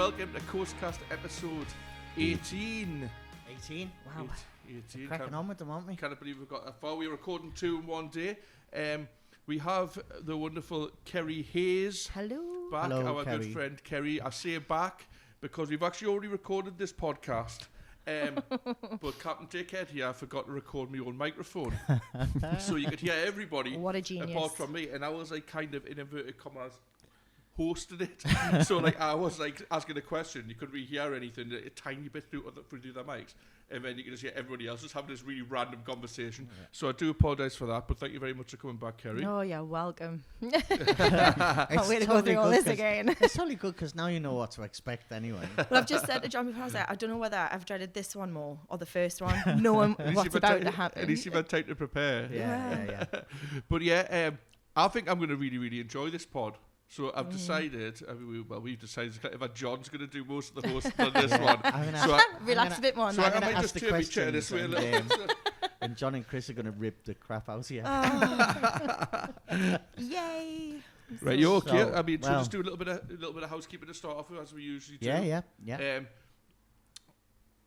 welcome to CoastCast episode 18. 18? Wow. 18. Cracking on with them, aren't we? Can't believe we've got that far. We're recording 2 in one day. We have the wonderful Kerry Hays. Hello. Back. Hello, Our Kerry. good friend Kerry. I say back because we've actually already recorded this podcast. But Captain Dickhead here forgot to record my own microphone. So you could hear everybody. What a genius. Apart from me. And I was like kind of in inverted commas hosted it. So like I was like asking a question, you couldn't really hear anything, a tiny bit through the mics, and then you could just hear everybody else just having this really random conversation. Yeah. So I do apologise for that, but thank you very much for coming back, Kerry. Oh, you're welcome. Can't wait to go through all this again. It's totally good because now you know what to expect anyway. Well, I've just said to John before, I was like, I don't know whether I've dreaded this one more or the first one, knowing what's about to happen. At least you've had time to prepare. Yeah. But yeah, I think I'm going to really, really enjoy this pod. So I've decided, we've decided if John's going to do most of the hosting on this one. Relax a bit more on so that. I might just turn my chair this way a little bit. And John and Chris are going to rip the crap out of you. Yay. Right, you okay? So, I mean, so just do a little bit of housekeeping to start off with, as we usually do. Yeah.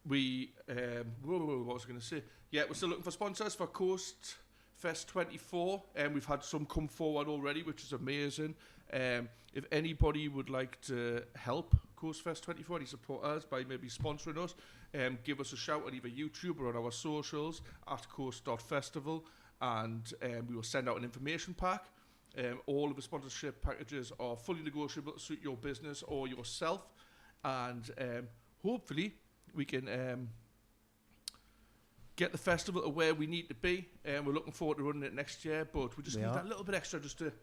What was I going to say? Yeah, we're still looking for sponsors for Coast Fest 24, and we've had some come forward already, which is amazing. If anybody would like to help Coast Fest 24, any support us by maybe sponsoring us, give us a shout on either YouTube or on our socials at coast.festival, and we will send out an information pack. All of the sponsorship packages are fully negotiable to suit your business or yourself, and hopefully we can get the festival to where we need to be. We're looking forward to running it next year, but we just need that little bit extra just to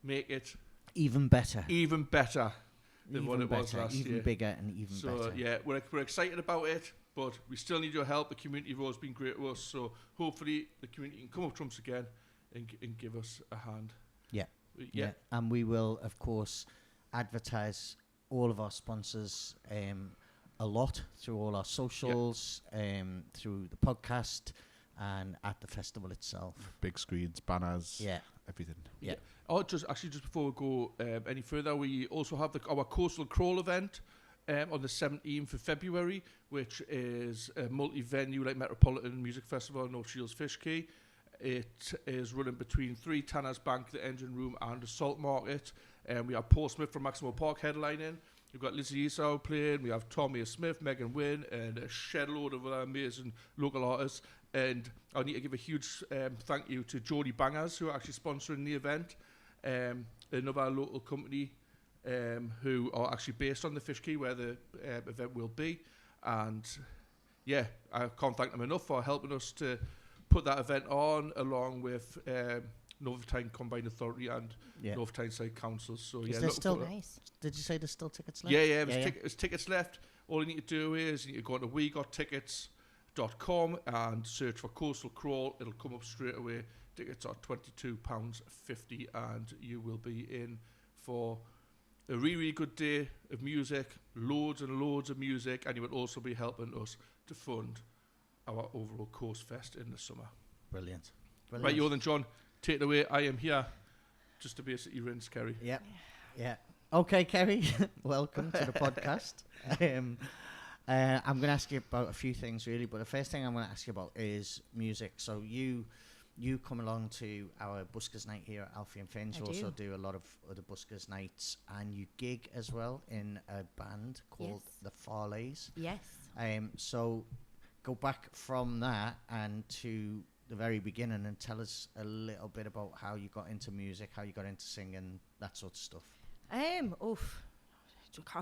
make it even better than what it was last year. Even bigger and even better. So yeah, we're excited about it, but we still need your help. The community have always been great to us, so hopefully the community can come up trumps again and give us a hand. Yeah. And we will, of course, advertise all of our sponsors a lot through all our socials, through the podcast, and at the festival itself. Big screens, banners, everything. Yeah. Oh, just before we go any further, we also have our Coastal Crawl event on the 17th of February, which is a multi-venue like Metropolitan Music Festival, North Shields Fish Quay. It is running between 3 Tanners Bank, the Engine Room, and the Salt Market. We have Paul Smith from Maximo Park headlining. We've got Lizzie Esau playing. We have Tommy Smith, Megan Wynn, and a shed load of amazing local artists. And I need to give a huge thank you to Jodie Bangers, who are actually sponsoring the event. Another local company who are actually based on the Fish Quay where the event will be. And yeah, I can't thank them enough for helping us to put that event on, along with North Tyne Combined Authority and North Tyneside Council. So is there still nice? Did you say there's still tickets left? Yeah, there's tickets left. All you need to do is you need to go on to wegottickets.com and search for Coastal Crawl. It'll come up straight away. Tickets are £22.50, and you will be in for a really, really good day of music, loads and loads of music, and you will also be helping us to fund our overall Coast Fest in the summer. Brilliant. Right, you then, John, take it away. I am here just to basically rinse Kerry. Yeah. Okay, Kerry, welcome to the podcast. I'm going to ask you about a few things, really, but the first thing I'm going to ask you about is music. So you come along to our Buskers Night here at Alfie and Finn's. You also do a lot of other Buskers Nights, and you gig as well in a band called the Farleys. Yes. So go back from that and to the very beginning and tell us a little bit about how you got into music, how you got into singing, that sort of stuff. I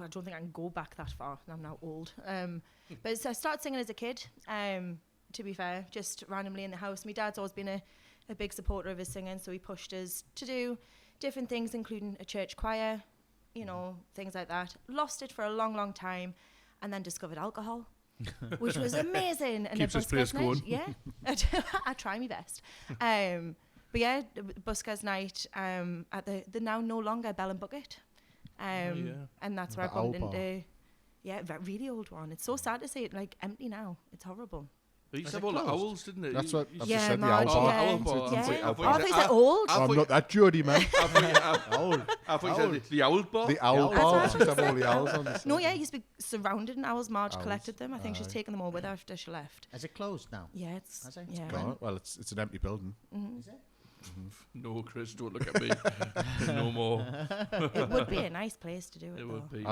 don't think I can go back that far. I'm now old. But so I started singing as a kid, to be fair, just randomly in the house. My dad's always been a big supporter of his singing, so he pushed us to do different things, including a church choir, things like that. Lost it for a long, long time, and then discovered alcohol, which was amazing. And keeps this place going. Yeah, I try my best. But yeah, Buskers Night at the now no longer Bell and Bucket. And that's where I bumped into, a really old one. It's so sad to see it like empty now. It's horrible. They used Is to have it all the closed? owls, didn't they? That's what I've just Yeah, said. The Marge, owl bar. yeah. Owl bar. Yeah. I thought you Oh, I said- thought you said old. I'm not that Geordie, man. I thought you said the owl bar. The owl owl bar. bar. Just have all the owls on the side. No, yeah, he used to be surrounded in owls. Marge Owls. collected them. I think she's Aye. taken them all with her after she left. Is it closed now? Yeah, it's Has it? yeah. God, well, it's an empty building. Mhm. Is it? No, Chris, don't look at me. No more. It would be a nice place to do it, It though. would be.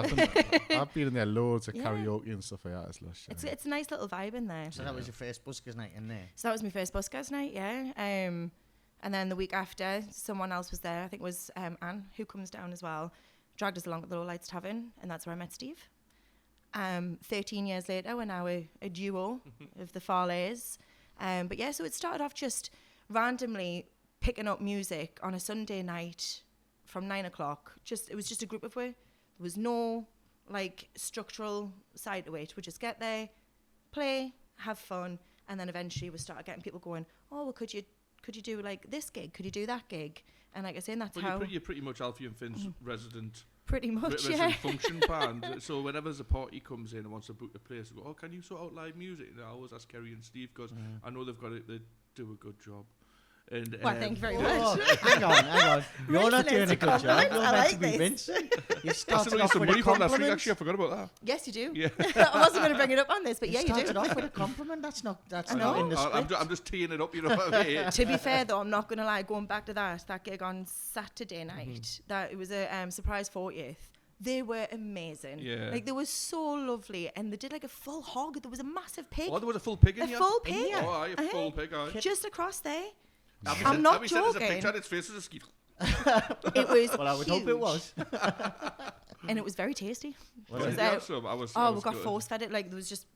I've been in there loads of Yeah. karaoke and stuff like that. It's lush. It's a nice little vibe in there. So that was your first buskers night in there. So that was my first buskers night, yeah. And then the week after, someone else was there. I think it was Anne, who comes down as well. Dragged us along at the Lowlights Tavern, and that's where I met Steve. 13 years later, we're now a duo of the Farleys. But yeah, so it started off just randomly picking up music on a Sunday night from 9 o'clock. It was just a group of we. There was no like structural side to it. We just get there, play, have fun, and then eventually we started getting people going, oh, well, could you do like this gig? Could you do that gig? And like I say, that's Well, how you're pretty much Alfie and Finn's resident pretty much, resident yeah. function band. So whenever there's a party comes in and wants to book a place, we go, oh, can you sort out live music? And I always ask Kerry and Steve because I know they've got it. They do a good job. And Well, thank you very Oh, much. hang on. You're not doing a good job. Compliment. You're I meant like to be this. Vincent. You That's started the off some with a money from last week. compliment. Actually, I forgot about that. Yes, you do. Yeah. I wasn't going to bring it up on this, but yeah, you started do. off with a compliment. That's not I know. in the script. I'm just teeing it up, you know what I mean? To be fair, though, I'm not going to lie. Going back to that gig on Saturday night, that it was a surprise 40th. They were amazing. Yeah. Like, they were so lovely. And they did, like, a full hog. There was a massive pig. Oh, there was a full pig in A here? full pig. Oh, aye, a Uh-huh. full pig, aye. Just across there. Abby not said there's a joking. picture and its face was a skeet. It was Well, I would hope it huge. was. And it was very tasty. Was Did it? you have some? I was Oh, we was got good. force fed it. Like, there was just,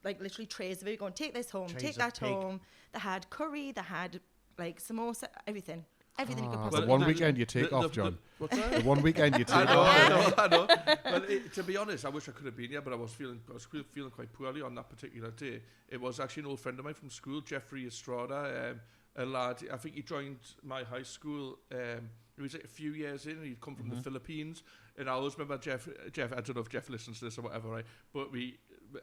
like, literally trays of it. Going, take this home, Trays take of that pig. home. They had curry, they had, like, samosa, everything. Everything you could Ah, possibly the one imagine. weekend you take The- off, the- John. What's that? The one weekend you take I know, off. I know. Well, to be honest, I wish I could have been here, but I was feeling quite poorly on that particular day. It was actually an old friend of mine from school, Jeffrey Estrada, a lad. I think he joined my high school. He was like a few years in, and he'd come from the Philippines. And I always remember Jeff. I don't know if Jeff listens to this or whatever, right? But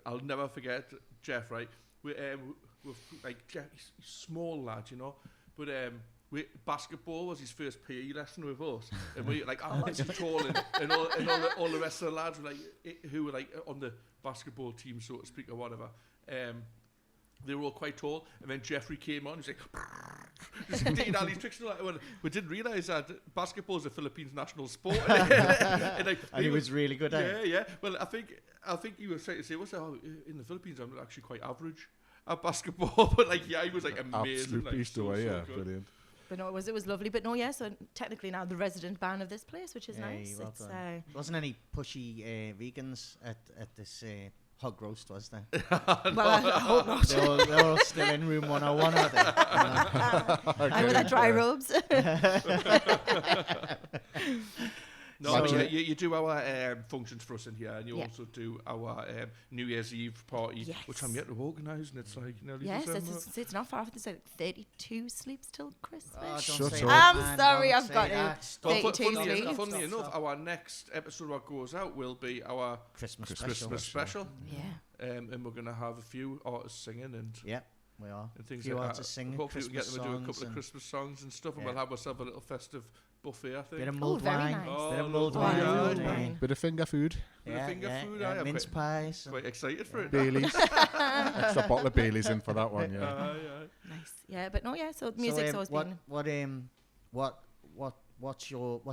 I'll never forget Jeff, right? We're like Jeff, he's a small lad, you know, but basketball was his first PE lesson with us, and we like I'm nice and tall, and all the rest of the lads were like who were like on the basketball team, so to speak, or whatever. They were all quite tall, and then Jeffrey came on. He's like, just doing all these tricks. Well, we didn't realise that basketball is a Philippines national sport, and he was really good at it. Yeah. Well, I think he was trying to say, "What's that? Oh, in the Philippines, I'm actually quite average at basketball." But like, yeah, he was like amazing. Absolute Like, beast so away, yeah, good. brilliant. But no, it was lovely. But no, yeah, so technically now the resident band of this place, which is Yeah, nice. well It's, done. Wasn't any pushy vegans at this hog roast, was there? well, I hope not. They're all still in room 101, are they? I with that dry robes. No, So- but you do our functions for us in here, and you Yeah. also do our New Year's Eve party, Yes. which I'm yet to organise, and it's like nearly Yes, December. it's not far off. It's like 32 sleeps till Christmas. Oh, don't Shut say up. that, I'm man, sorry, don't I've say got that. it. Stop. Well, Funnily Funnily enough, enough, our next episode that goes out will be our Christmas Christmas special, Yeah. and we're going to have a few artists singing and Yeah, we are. and things Few like artists that. singing Hopefully, we can get Christmas them to do a songs couple of and Christmas songs and stuff, and Yeah. we'll have ourselves a little festive buffet, I think. bit of Oh, mulled very wine. nice. Bit of Oh, mulled lovely. wine. Yeah, mulled yeah. wine. Bit of finger food, Bit of finger food, yeah, I'm mince quite- pies. Quite excited for it. Baileys. Extra bottle of Baileys in for that one, yeah. Nice. Yeah, but no, yeah. So music's always been. What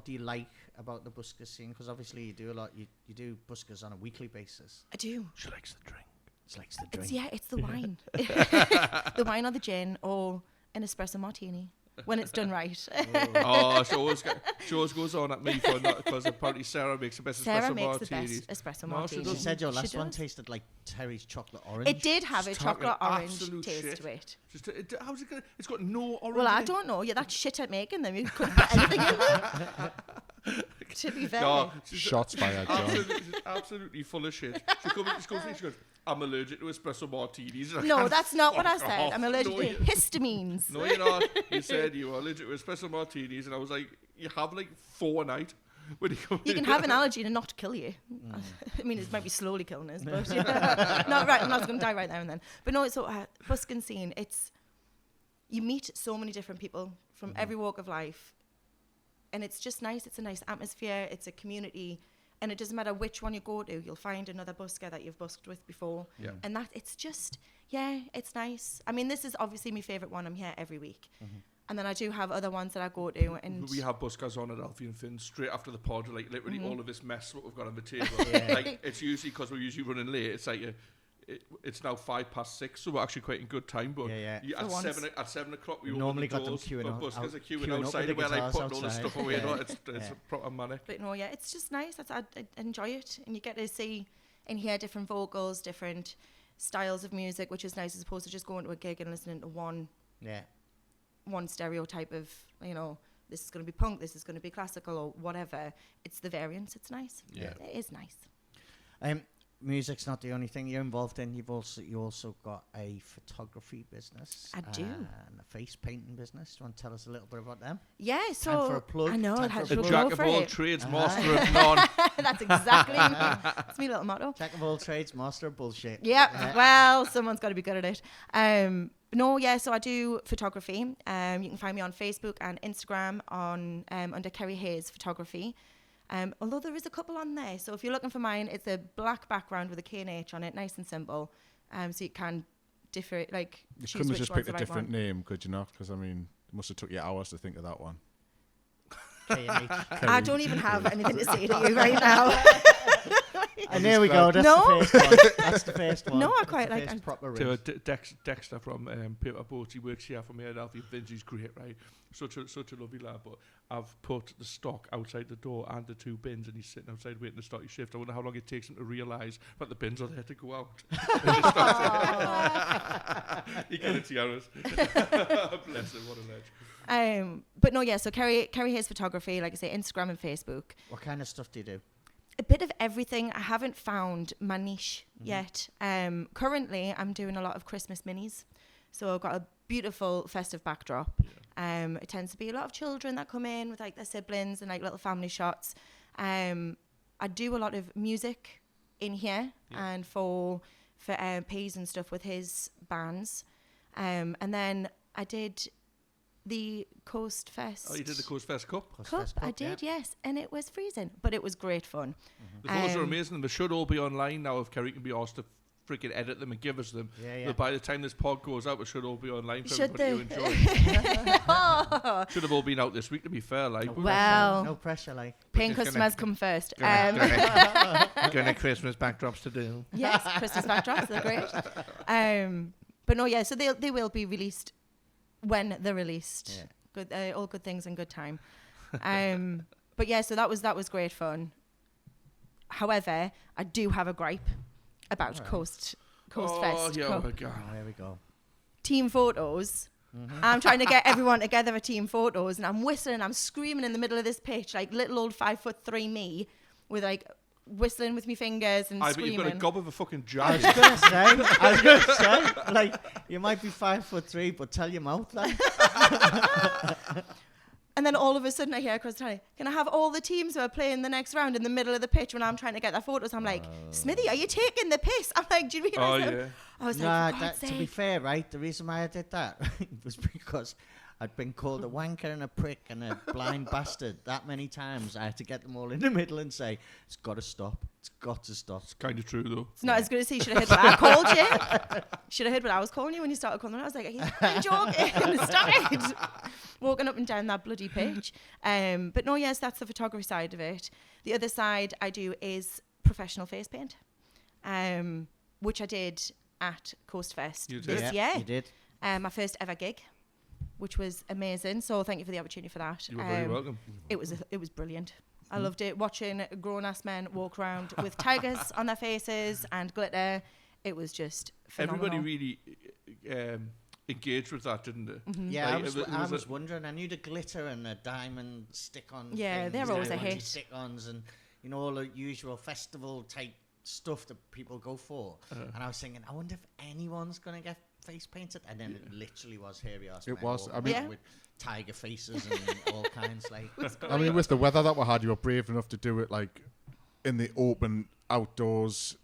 do you like about the buskers scene? Because obviously you do a lot. You do buskers on a weekly basis. I do. She likes the drink. She likes the drink. It's the wine. The wine or the gin or an espresso martini when it's done right. Oh, she always goes on at me for that because apparently Sarah makes the best Sarah espresso makes martinis. the best espresso No, she martini. She doesn't. said your She last one does. tasted like Terry's chocolate orange. It did have a She's talking chocolate orange absolute taste shit. to it. How's it gonna? It's got no orange. Well, in I it. don't know. You're that shit at making them. You couldn't put anything in there. To be fair. No, she's Shots fired, John. she's absolutely full of shit. She comes in, she goes, "I'm allergic to espresso martinis." And I No, can't that's not what I fuck said. off. I'm allergic No, to you- histamines. No, you're not. You said you were allergic to espresso martinis, and I was like, "You have like 4 a night." when you come You in. can have an allergy and not kill you. I mean, it might be slowly killing us, but not right. I'm not going to die right there and then. But no, so busking scene. You meet so many different people from every walk of life, and it's just nice. It's a nice atmosphere. It's a community, and it doesn't matter which one you go to, you'll find another busker that you've busked with before. Yeah. And that it's just it's nice. I mean, this is obviously my favourite one. I'm here every week. And then I do have other ones that I go to, and we have buskers on at Alfie and Finn straight after the pod, like literally all of this mess what we've got on the table. Like it's usually because we're usually running late. It's like it's now 6:05, so we're actually quite in good time. But at 7 o'clock we normally open the got them doors, queuing but up, buskers are queuing queuing outside up where with the like putting guitars all the outside. stuff away. No, it's proper manic. But no, it's just nice. I enjoy it, and you get to see and hear different vocals, different styles of music, which is nice as opposed to just going to a gig and listening to one stereotype of, this is going to be punk, this is going to be classical or whatever. It's the variance. It's nice. Yeah, it is nice. Music's not the only thing you're involved in. You also got a photography business. I do. And a face painting business. Do you want to tell us a little bit about them? Yeah, so Time for a plug. I know. Time I'd for have a The to plug. jack go of for all it. trades, master of none. That's exactly me. It's my little motto. Jack of all trades, master of bullshit. Yeah. Well, someone's got to be good at it. So I do photography. You can find me on Facebook and Instagram on under Kerry Hays Photography. Although there is a couple on there. So if you're looking for mine, it's a black background with a K and H on it, nice and simple. So you can differ, like, You choose couldn't have which just one's picked a the right different one. name, could you not? Because, I mean, it must have took you hours to think of that one. K&H. I don't even have anything to say to you right now. And there we go. That's No. the first one. That's the first one. No, I That's quite the like first it. proper To rinse. Dexter from Paper Boats, he works here for me at Alfie and Finn's. He's great, right? Such a lovely lad. But I've put the stock outside the door and the 2 bins, and he's sitting outside waiting to start his shift. I wonder how long it takes him to realise that the bins are there to go out. He got it to Bless him, what a legend. But no, yeah. So Kerry Hays Photography, like I say, Instagram and Facebook. What kind of stuff do you do? A bit of everything. I haven't found my niche yet. Currently, I'm doing a lot of Christmas minis. So I've got a beautiful festive backdrop. It tends to be a lot of children that come in with like their siblings and like little family shots. I do a lot of music in here and for Peas and stuff with his bands. And then I did the CoastFest. Oh, you did the CoastFest Cup? Cup, I did, yes, and it was freezing, but it was great fun. The photos are amazing, and they should all be online now if Kerry can be asked to freaking edit them and give us them. Yeah. But by the time this pod goes out, it should all be online for Should everybody they? to enjoy. Should have all been out this week, to be fair. Like, Well, No pressure, like. paying customers come first. Gonna Christmas backdrops to do. Yes, Christmas backdrops, they're great. But no, yeah, so they will be released when they're released. Yeah. Good, all good things in good time. But yeah, so that was great fun. However, I do have a gripe about CoastFest. Yeah, oh my God. Oh, there we go. Team photos. I'm trying to get everyone together for team photos, and I'm whistling, I'm screaming in the middle of this pitch, like little old 5'3" me, with like whistling with my fingers and But screaming. you've got a gob of a fucking I was giant. gonna say, like, you might be 5'3", but tell your mouth that. And then all of a sudden I hear across the telly, can I have all the teams who are playing the next round in the middle of the pitch when I'm trying to get their photos? I'm like, Smithy, are you taking the piss? I'm like, do you realise that? Yeah. I was Nah, like, for God's to be sake. fair, right, the reason why I did that was because I'd been called a wanker and a prick and a blind bastard that many times. I had to get them all in the middle and say, it's got to stop. It's got to stop. It's kind of true, though. It's not as good as he should have heard what I called you. Should have heard what I was calling you when you started calling me. I was like, are you joking? Stop it. Walking up and down that bloody pitch. But no, yes, that's the photography side of it. The other side I do is professional face paint, which I did at CoastFest You did? this year. You did. My first ever gig, which was amazing. So thank you for the opportunity for that. You were very welcome. It was brilliant. I loved it. Watching grown-ass men walk around with tigers on their faces and glitter. It was just phenomenal. Everybody really engaged with that, didn't they? Yeah, Like, I was wondering. I knew the glitter and the diamond stick-on. Yeah, things, they're always a hit. Stick-ons and all the usual festival type stuff that people go for. And I was thinking, I wonder if anyone's gonna get face painted? And then it literally was hairy ass. It men was, walking I mean- around with tiger faces and all kinds. Like, I mean, with the weather that we had, you were brave enough to do it like in the open outdoors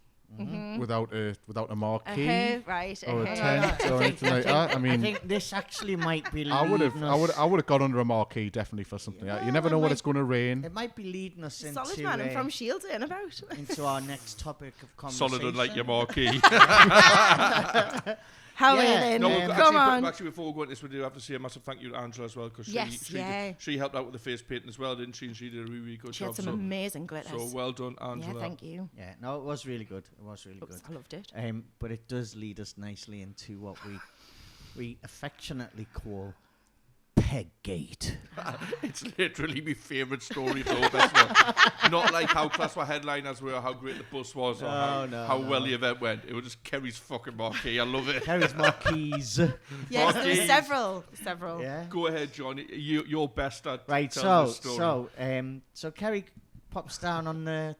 without a marquee Right. or a uh-huh. tent or anything like that. I I mean, think this actually might be. I would leading us- have gone under a marquee definitely for something. Yeah. You never Well, know it when might- it's going to rain. It might be leading us into Solid man, I'm from Shields in about. into our next topic of conversation. Solid unlike your marquee. How Yeah, are you then? No, Um, Come on. actually, before we go into this, we do have to say a massive thank you to Angela as well, because Yes, yeah. she helped out with the face painting as well, didn't she? And she did a really, really good She had job. some amazing glitters. So well done, Angela. Yeah, thank you. Yeah, no, it was really good. It was really good. I loved it. But it does lead us nicely into what we affectionately call Peggate. It's literally my favourite story though. That's not like how class our headliners were, or how great the bus was, or how well the event went. It was just Kerry's fucking marquee. I love it. Kerry's Marquise. Yes, there Marquee. were several. Yeah. Go ahead, John. You're best at Right. telling So the story. so Kerry pops down on the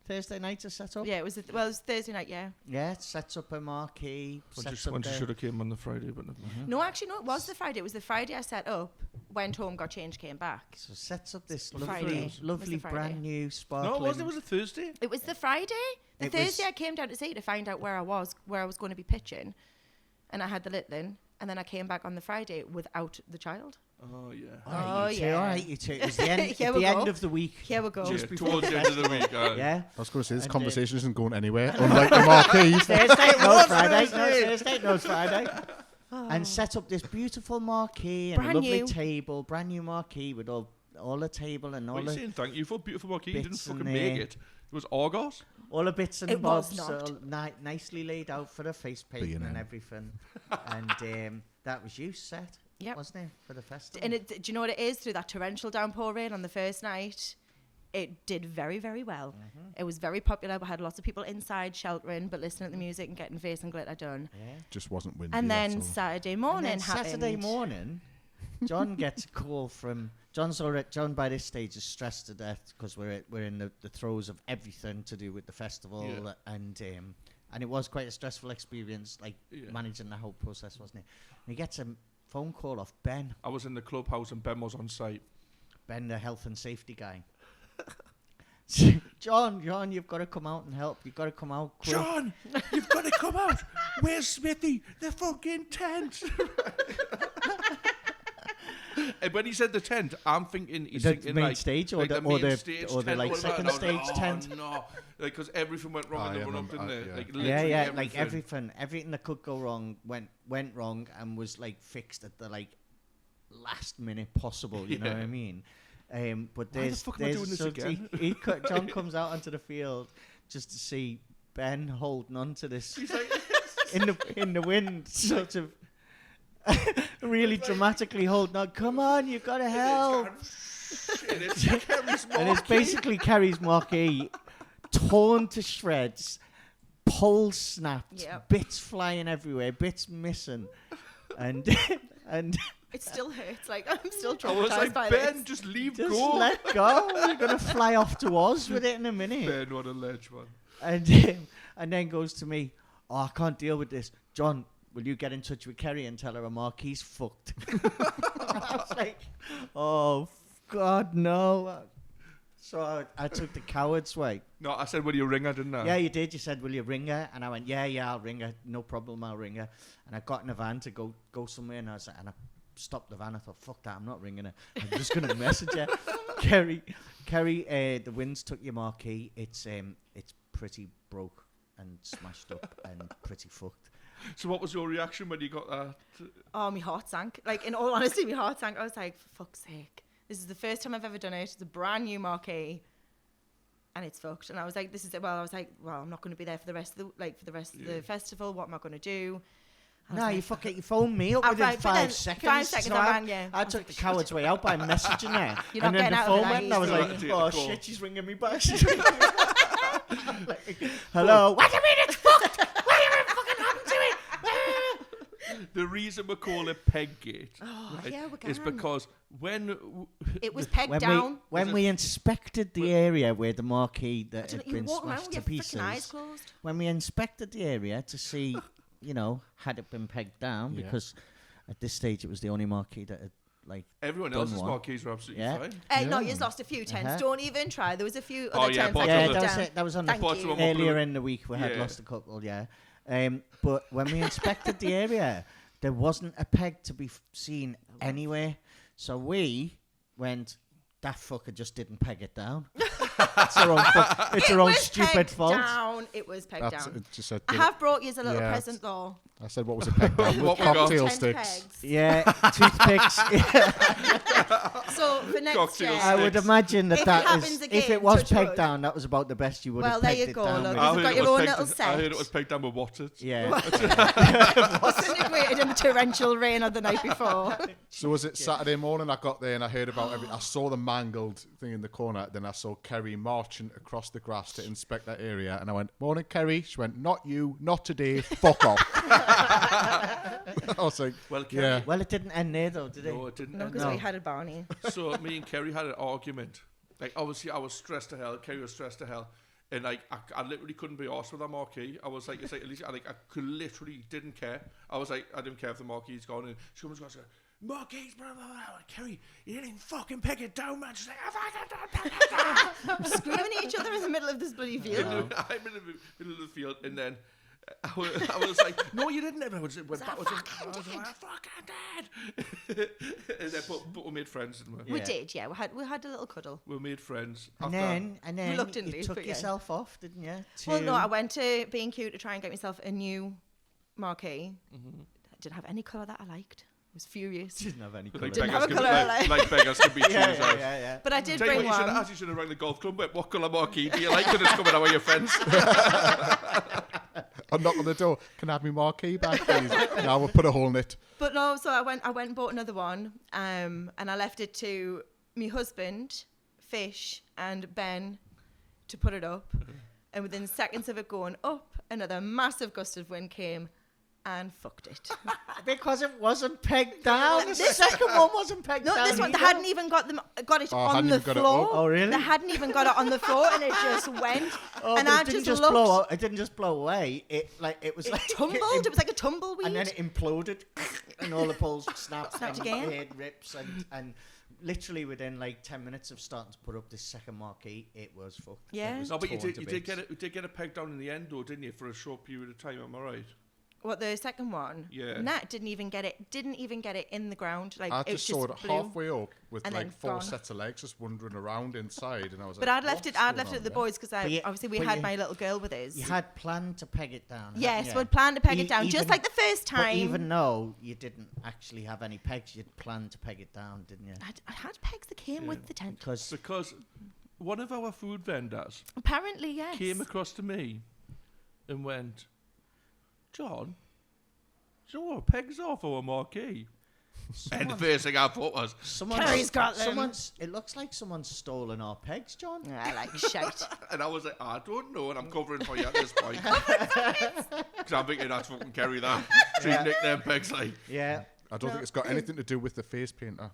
Thursday night to set up. Yeah, it was Thursday night, yeah. Yeah, sets up a marquee. Sets When up she the- should have came on the Friday, but never mind. No, actually, no, it was the Friday. It was the Friday I set up, went home, got changed, came back. So sets up this Friday. lovely, It was lovely the Friday. brand new sparkling. No, it wasn't. It was a Thursday. It was the Friday. The It Thursday was- I came down to see to find out where I was going to be pitching. And I had the Litlin. And then I came back on the Friday without the child. Oh yeah. Oh, you two, yeah. all right, you two. It was the end, Here at we the go. end of the week. Here we go. Just Yeah, before towards the the end of the week. Yeah. I was going to say this And, conversation isn't going anywhere. Unlike the marquee. Thursday, no was Friday, Thursday. no Thursday, no Friday. And set up this beautiful marquee and Brand a lovely new. table, brand new marquee with all the table and all What are you the saying? Thank you for a beautiful marquee. You didn't bits fucking in make there. it. It was Argos. all the bits and It was bobs, not. all nicely laid out for the face painting and B&M. everything. And that was you set, Yep. wasn't it, for the festival? And do you know what it is? Through that torrential downpour rain on the first night, it did very, very well. Mm-hmm. It was very popular. We had lots of people inside sheltering, but listening to the music and getting face and glitter done. Yeah. Just wasn't windy. And then that's all. Saturday morning And then happened. Saturday morning, John gets a call from John. By this stage is stressed to death because we're in the throes of everything to do with the festival, Yeah. and it was quite a stressful experience, like Yeah. managing the whole process, wasn't it? And he gets a phone call off Ben, I was in the clubhouse and Ben was on site. the health and safety guy. John, you've got to come out and help. You've got to come out quick. John, you've got to come out. Where's Smithy? The fucking tent. And when he said the tent, I'm thinking he's The thinking main like stage or like the- main or the- stage or the, tent like, whatever. second And I was stage like, tent? Oh, no, because everything went wrong Oh, in the yeah, run up, didn't it? yeah. Like Yeah, literally like everything that could go wrong went wrong and was like fixed at the like last minute possible. You know what I Yeah. mean? But Why the there's fuck am I doing this so again? John comes out onto the field just to see Ben holding on to this He's like, in the wind, sort of really dramatically holding on. Come on, you've got to help. and it's Kerry's And it's basically Kerry's marquee torn to shreds, poles snapped, Yep. bits flying everywhere, bits missing, and It still hurts. Like, I'm still I was traumatized like, by Ben, this. just leave just go. let go. You're gonna fly off to Oz with it in a minute. Ben, what a ledge, man. And then goes to me. Oh, I can't deal with this, John. Will you get in touch with Kerry and tell her marquee's fucked? I was like, oh God, no. So I took the coward's way. No, I said, will you ring her, didn't I? Yeah, you did. You said, will you ring her? And I went, yeah, I'll ring her. No problem, I'll ring her. And I got in a van to go somewhere, and I stopped the van. I thought, fuck that, I'm not ringing her. I'm just going to message her. Kerry, the winds took your marquee. It's pretty broke and smashed up and pretty fucked. So what was your reaction when you got that? Oh, my heart sank. Like, in all honesty, my heart sank. I was like, for fuck's sake. This is the first time I've ever done it. It's a brand new marquee. And it's fucked. And I was like, I'm not going to be there for the rest of the festival. What am I going to do? I was No, like, you phoned me up within right, but 5 then seconds. 5 seconds so I I rang you. I took the coward's way out by messaging her. You're And not then getting the out of phone it that went, and I was easily. like, Take the oh call. shit, she's ringing me back. She's ringing me back. Like, hello? What do you mean it's fucked? What do you mean fucking happened to it? The reason we call it Peggate yeah, we is can. because when It was pegged When down. we inspected the area where the marquee that had You been walk around smashed with to your freaking eyes pieces, closed. when we inspected the area to see had it been pegged down, Yeah. because at this stage it was the only marquee that had Everyone done else's one. marquees were absolutely Yeah. fine. No, Yeah. you've lost a few tents. Uh-huh. Don't even try. There was a few Oh, other yeah, tents. bottom Yeah, of that the- was it. That was on Thank the you. Bottom of earlier the- in the week. We had Yeah. lost a couple, yeah. But when we inspected the area, there wasn't a peg to be seen anywhere. So we went, that fucker just didn't peg it down. It's her own was stupid pegged fault. Down. It was pegged That's down. it. Just said, I have brought you a little Yeah, present though. I said, what was it pegged down? What With we got? cocktail 10 sticks. pegs. Yeah, toothpicks. So for next Cocktail year, I would Sticks. imagine If it that happens is, again, if it was touch pegged wood. down, that was about the best you would Well, have there pegged you it go, down. look. with. I You've heard got it your was own pegged- little I heard set. it was pegged down with Watters. Yeah. Disintegrated in the torrential rain of the night before. So was it Saturday morning I got there and I heard about I saw the mangled thing in the corner, then I saw Kerry marching across the grass to inspect that area, and I went, "Morning, Kerry." She went, "Not you, not today, fuck off." I was like, Well, Kerry, yeah. Well, it didn't end there, though, did it? no, it didn't. No, end because No. we had a Barney. So me and Kerry had an argument. Like, obviously, I was stressed to hell. Kerry was stressed to hell. And, like, I literally couldn't be arsed with that marquee. I was like, it's like, at least, I could literally didn't care. I was like, I didn't care if the marquee's gone. And she was going to say, marquees, blah, blah, blah. Kerry, you didn't even fucking peg it down, man. She's like, I fucking don't peg it down. Screaming at each other in the middle of this bloody field. I'm in the middle of the field. And then I was like, no, you didn't. And I went backwards. I was like, I fucking did. And then, but we made friends, didn't we? We Yeah. did, yeah. We had a little cuddle. We made friends. And After then Reluctantly, you took but yeah. yourself off, didn't you? Well, no, I went to B&Q to try and get myself a new marquee. Mm-hmm. I didn't have any colour that I liked. I was furious. didn't have any Like Didn't beggars have a could- colour, like beggars could be choosers. yeah. But I did Tell you bring what, you should have rang the golf club. What colour marquee do you like? Because it's coming out with your friends. I knock on the door. Can I have my marquee back, please? No, we'll put a hole in it. But no, so I went and bought another one, and I left it to my husband, Fish, and Ben to put it up. And within seconds of it going up, another massive gust of wind came and fucked it. Because it wasn't pegged down. The second one wasn't pegged No, down. this one, they either. hadn't even got it Oh, on hadn't the even got it floor. up? Oh, really? They hadn't even got it on the floor, and it just went. Oh, and but I it didn't just just blow looked. out. It didn't just blow away. It was It like tumbled. It was like a tumbleweed. and then it imploded, and all the poles snapped Snapped and again. head rips, and literally within like 10 minutes of starting to put up this second marquee, it was fucked. Yeah. It was No, but you torn did to bits. get it pegged down in the end, though, didn't you? For a short period of time, am I right? What, the second one? Yeah. Nat didn't even get it in the ground. Like I it just saw it blew. halfway up with and like then 4 gone. sets of legs just wandering around inside, and I was But like, I'd left it. "What's I'd going left it on at the there?" boys because But obviously we but had you- my little girl with us. You had planned to peg it down. Yes, hadn't you? we'd planned to peg E- it down, just even- like the first But time. even though you didn't actually have any pegs, you'd planned to peg it down, didn't you? I had pegs that came Yeah. with the tent. Because one of our food vendors Apparently, yes. came across to me and went, John, do you know what pegs off our marquee? And the first thing I thought was, Kerry's got them. It looks like someone's stolen our pegs, John. I like shite. and I was like, I don't know, and I'm covering for you at this point. Because I'm thinking that's fucking Kerry that. So you nick them pegs like. Yeah. I don't think it's got anything to do with the face painter.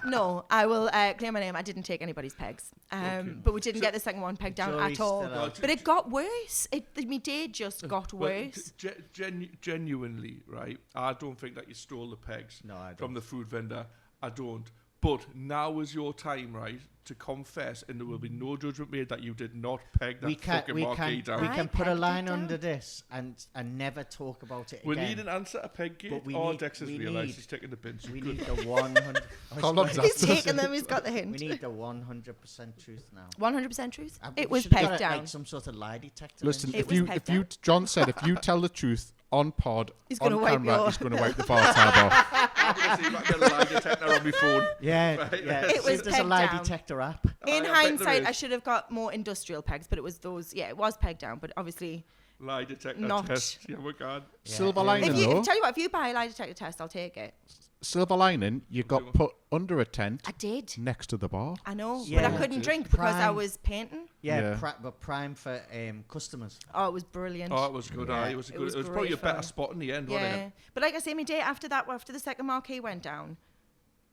No, I will clear my name. I didn't take anybody's pegs. But we didn't get the second one pegged down Jury's at all. still out. But it got worse. My day just got Well, worse. Genuinely, right? I don't think that you stole the pegs No, I don't. from the food vendor. I don't. But now is your time, right, to confess, and there will be no judgment made that you did not peg that fucking marquee down. We I can put a pegged it line down. under this and never talk about it We again. need an answer to peg gate. But we Oh, need- Dex has we realised need- he's taking the pins. We Good. need the 100. How long's that? He's taken them. He's got the We hint. need the 100% truth now. 100% truth. It We was should've got pegged it, down. like some sort of lie detector. Listen, It if was you, pegged John said, if you tell the truth on pod, He's on gonna wipe camera, your- he's going to wipe the bar tab off. I'm going to see if I can get a lie detector on my phone. Yeah, Right. yeah. It was There's a pegged lie down. detector app. In I bet there hindsight, is. I should have got more industrial pegs, but it was those. Yeah, it was pegged down, but obviously Lie detector Not. test. Yeah, we can. Yeah. Silver If lining, if you though. tell you what, if you buy a lie detector test, I'll take it. Silver lining, you got put under a tent I did. next to the bar. I know, Yeah. but I couldn't drink because I Prime. was painting. Yeah, Yeah. but prime for customers. Oh, it was brilliant. Oh, it was good. Yeah. Aye, it was It good. was It was probably a great better fun. spot in the end, wasn't Yeah, it? but like I say, my day after that, after the second marquee went down,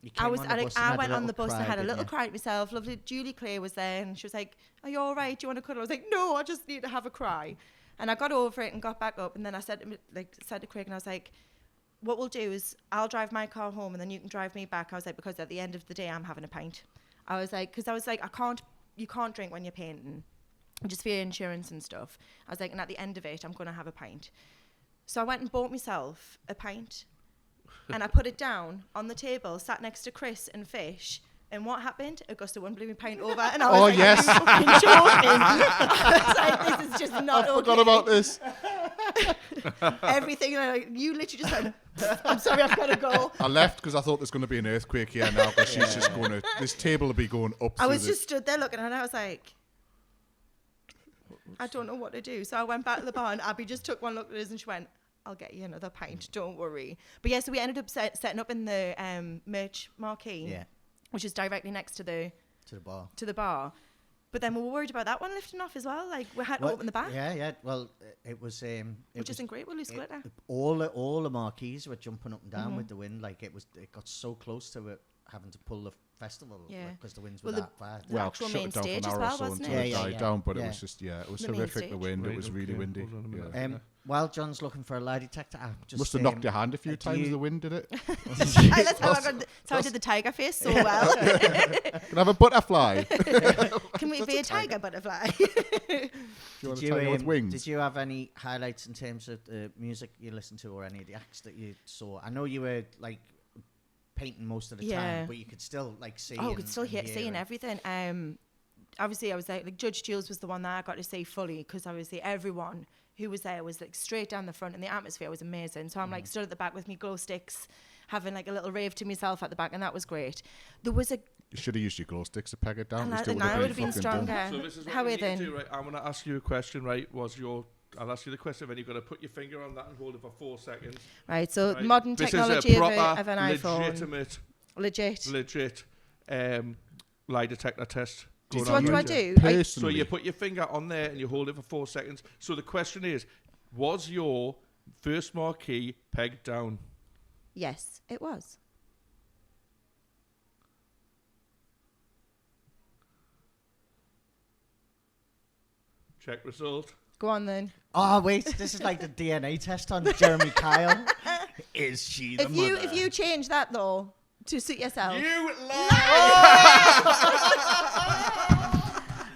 You I came was on the like, bus and I had a went on little the bus and cry, had a didn't little you? cry to myself. Lovely Julie Clay was there, and she was like, "Are you all right? Do you want to cuddle?" I was like, "No, I just need to have a cry." And I got over it and got back up, and then I said to Craig, and I was like, what we'll do is I'll drive my car home and then you can drive me back. I was like, because at the end of the day, I'm having a pint. I was like, you can't drink when you're painting, just for your insurance and stuff. I was like, and at the end of it, I'm going to have a pint. So I went and bought myself a pint and I put it down on the table, sat next to Chris and Fish. And what happened? Augusta wouldn't blew me pint over, and I was like, yes. "Are you fucking joking?" I was like, "This is just not okay." I forgot about this. Everything, you literally just went, "I'm sorry, I've got to go." I left because I thought there's going to be an earthquake here now, because she's just going to, this table will be going up. I was just stood there looking, and I was like, I don't know what to do. So I went back to the bar, and Abby just took one look at us, and she went, "I'll get you another pint, don't worry." But yeah, so we ended up setting up in the merch marquee. Yeah. Which is directly next to the bar. But then we were worried about that one lifting off as well. Like, we had to open the back. Yeah. Well, it was which isn't great with loose glitter. All the marquees were jumping up and down with the wind. Like, it got so close to it having to pull the festival because the winds were that far. The actual main shut it down stage for an as hour well, or so wasn't until it? it died down, but yeah. it was just, it was The main horrific, the stage. wind. Right, It was really okay, windy. hold on a minute. Yeah. While John's looking for a lie detector, Must have knocked your hand a few times, the wind did it. That's how I did the tiger face so well. Can I have a butterfly? Can we be a tiger butterfly? Do you want a tiger with wings? Did you have any highlights in terms of the music you listened to or any of the acts that you saw? I know you were like painting most of the time, but you could still like see. Oh, could still see and everything. Obviously, I was like Judge Jules was the one that I got to see fully, because obviously everyone who was there was like straight down the front, and the atmosphere was amazing. So I'm like stood at the back with me glow sticks, having like a little rave to myself at the back, and that was great. There was a You should have used your glow sticks to peg it down. and I would have been stronger. So this is what How we are need then? to do, right? I'm going to ask you a question, right? I'll ask you the question, then you've got to put your finger on that and hold it for 4 seconds. Right, so Right. modern This technology is a proper, of an iPhone. legit lie detector test. So going what on do I right do? here. So you put your finger on there and you hold it for 4 seconds. So the question is, was your first marquee pegged down? Yes, it was. Check result. Go on then. Oh wait, this is like the DNA test on Jeremy Kyle. Is she the mother? If you change that though to suit yourself. You lie!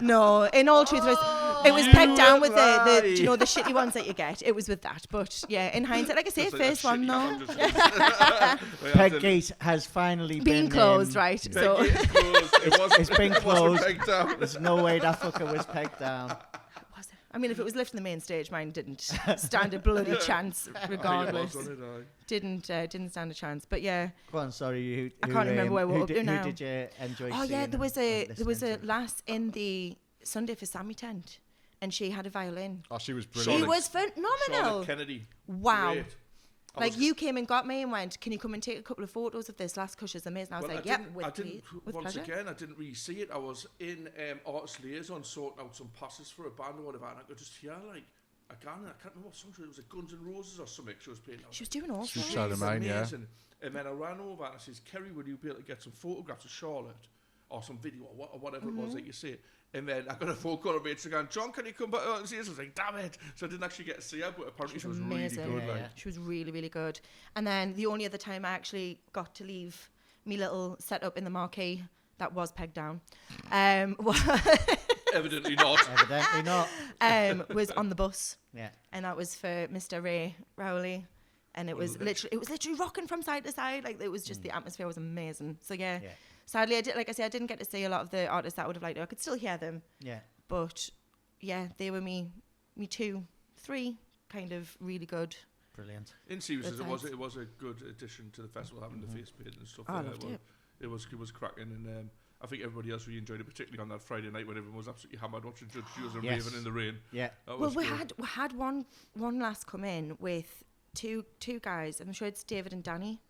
No, in all truth, it was pegged down with the do you know the shitty ones that you get. It was with that, but yeah, in hindsight, like I say, first one though. Peggate has finally Been closed, right? So It's been closed. Pegged down. There's no way that fucker was pegged down. I mean, if it was lifting the main stage, mine didn't stand a bloody chance. Regardless, didn't stand a chance. But yeah, Go on, sorry. I can't remember where we're up to now. Who did you enjoy? Oh yeah, seeing there was and a lass in the Sunday for Sammy tent, and she had a violin. Oh, she was She brilliant. was phenomenal. Charlotte Kennedy. Wow. Great. Like, you came and got me and went, "Can you come and take a couple of photos of this last because she's amazing." I was like, "Yep, with once pleasure." again, I didn't really see it. I was in Artist Liaison sorting out some passes for a band or whatever, and I could just hear like I can't remember what song it was. It Guns N' Roses or something she was playing. She was doing awesome. She was shouting mine, yeah. Amazing. And then I ran over and I says, "Kerry, would you be able to get some photographs of Charlotte or some video or whatever it was that you say?" And then I got a phone call on my Instagram, "John, can you come back and see us?" I was like, "Damn it!" So I didn't actually get to see her, but apparently she was really amazing. good. Like. She was really, really good. And then the only other time I actually got to leave me little setup in the marquee that was pegged down, Evidently not. Evidently not. was on the bus. Yeah. And that was for Mr. Ray Rowley. And it was literally rocking from side to side. Like, it was just the atmosphere was amazing. So yeah. Sadly, I didn't get to see a lot of the artists that I would have liked to. I could still hear them. Yeah. But yeah, they were me 2, 3 kind of really good. Brilliant. In seriousness, it was a good addition to the festival, having the face paint and stuff. I loved it. It was cracking, and I think everybody else really enjoyed it, particularly on that Friday night when everyone was absolutely hammered watching Judge Jules and raving in the rain. Yeah. Well, we had one lass come in with two guys. I'm sure it's David and Danny,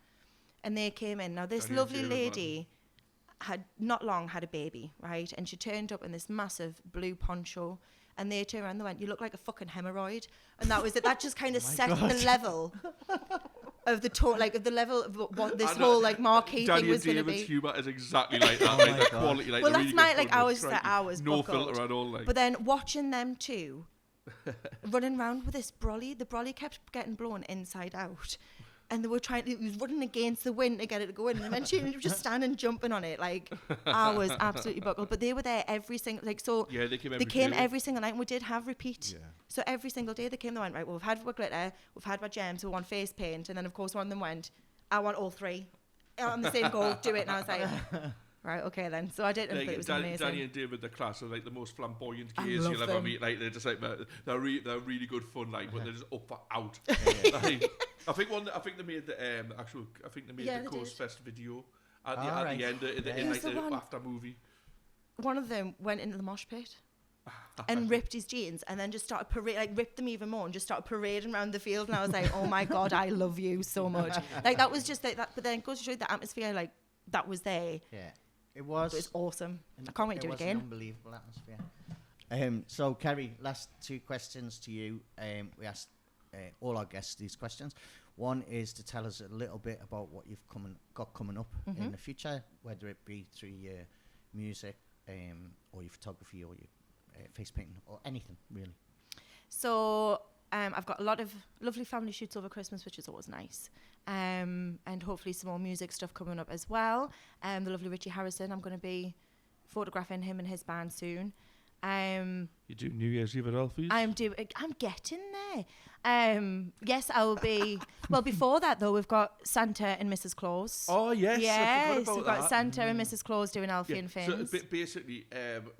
and they came in. Now this Danny lovely and lady had not long had a baby, right? And she turned up in this massive blue poncho, and they turned around and they went, "You look like a fucking hemorrhoid," and that was it. That just kind of set the level of the tone, like of the level of what this whole like marquee thing was going to be. David's humour is exactly like that, like that quality, like well, the that's really my good like fun, I was crikey. I was no buckled. filter at all, like. But then watching them two running around with this brolly. The brolly kept getting blown inside out. And they were it was running against the wind to get it to go in. And then she was just standing, jumping on it. Like, I was absolutely buckled. But they were there every single, like, so Yeah, they came every single night. And we did have repeat. Yeah. So every single day they came, they went, right, well, we've had our glitter, we've had our gems, we want face paint. And then, of course, one of them went, I want all three. On the same go, do it. And I was like, right, okay then. So I did, Like, but it was Danny amazing. and David, the class, are like the most flamboyant I gays love you'll ever them. meet. Like, they're just like, they're really good fun, like, but they're just up for out. Yeah. Like, I think they made the Yeah, the they Coast did. Fest video at the, Ah, at right. the end, in Yeah. like Who's the the one? after movie. One of them went into the mosh pit and ripped his jeans and then just started ripped them even more and just started parading around the field. And I was like, oh my God, I love you so much. Like, that was just like that. But then it goes to show you the atmosphere, like, that was there. Yeah, it was. It was awesome. I can't wait to do it was an again. unbelievable atmosphere. So, Kerry, last two questions to you. We asked all our guests these questions. One is to tell us a little bit about what you've got coming up in the future, whether it be through your music or your photography or your face painting or anything, really. So I've got a lot of lovely family shoots over Christmas, which is always nice. And hopefully some more music stuff coming up as well. The lovely Richie Harrison, I'm going to be photographing him and his band soon. You do New Year's Eve at Alfie's? I'm getting there. Yes, I will be. Well, before that though, we've got Santa and Mrs. Claus. Oh yes, I yes, forgot we've about got that. Santa and Mrs. Claus doing Alfie and So Finn's. basically,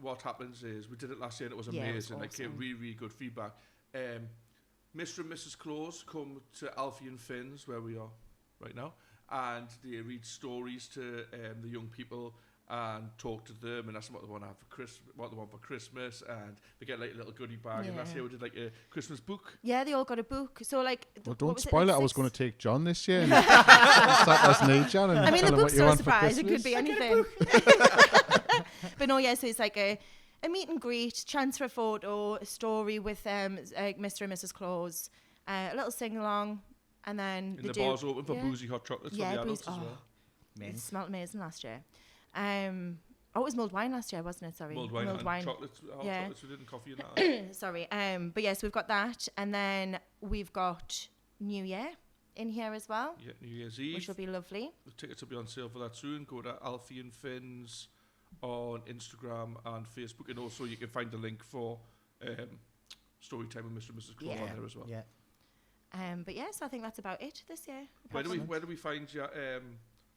what happens is we did it last year and it was Yeah, it amazing. was Like, awesome. really good feedback. Mr. and Mrs. Claus come to Alfie and Finn's, where we are right now, and they read stories to the young people and talk to them and ask them what they want to have for Christmas, and they get like a little goodie bag. And last Yeah. year we did like a Christmas book. Yeah, they all got a book. So like, Well, what don't was spoil it. like I was 6 going to take John this year. And sat us need John and I mean, tell the him what book's you no want for surprise. It Christmas. could be anything. But no, yeah, so it's like a meet and greet, chance for a photo, a story with Mr. and Mrs. Claus, a little sing-along, and then And the bar's open for yeah. boozy hot chocolates for the adults as well. It smelled amazing last year. It was mulled wine last year, wasn't it? Sorry. Mulled wine and chocolates, hot Yeah. chocolates we did, and coffee and that. Sorry. But yes, we've got that, and then we've got New Year in here as well, Yeah, New Year's Eve. which will be lovely. The tickets will be on sale for that soon. Go to Alfie and Finn's on Instagram and Facebook, and also you can find the link for Storytime with Mr. and Mrs. Claus Yeah. on there as well. Yeah. But yes, I think that's about it this year. Where do we find your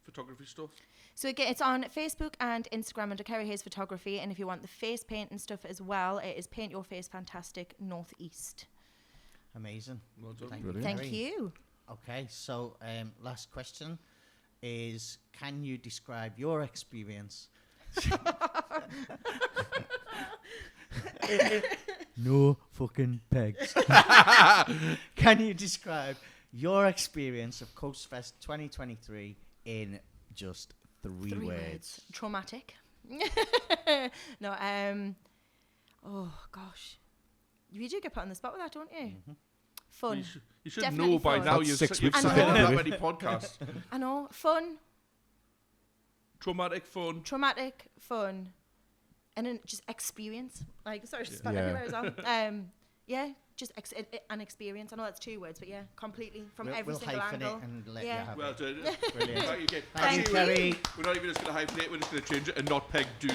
photography stuff? So again, it's on Facebook and Instagram under Kerry Hays Photography, and if you want the face paint and stuff as well, it is Paint Your Face Fantastic Northeast. Amazing. Well done. Brilliant. Thank Kerry. you. Okay, so last question is, can you describe your experience? No fucking pegs. Can you describe your experience of Coast Fest 2023 in just three words? Traumatic. No, oh gosh. You do get put on the spot with that, don't you? Mm-hmm. Fun. You should Definitely know by fun. now. That's You've 6 you've weeks ago. been on I that know. many podcasts. I know. Fun. Traumatic, fun. Traumatic, fun. And then just experience. Like, sorry, just spell Yeah. everywhere as well. Yeah, just an experience. I know that's 2 words, but yeah, completely from every we'll single hyphen angle. it and let Yeah. you have Well it. done. Brilliant. Thank you, Kate. Thank you, Thank Kerry. We're not even just going to hyphen it. We're just going to change it and not peg dude.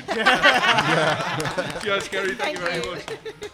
Yes, Kerry. Thank you very Thank you. much.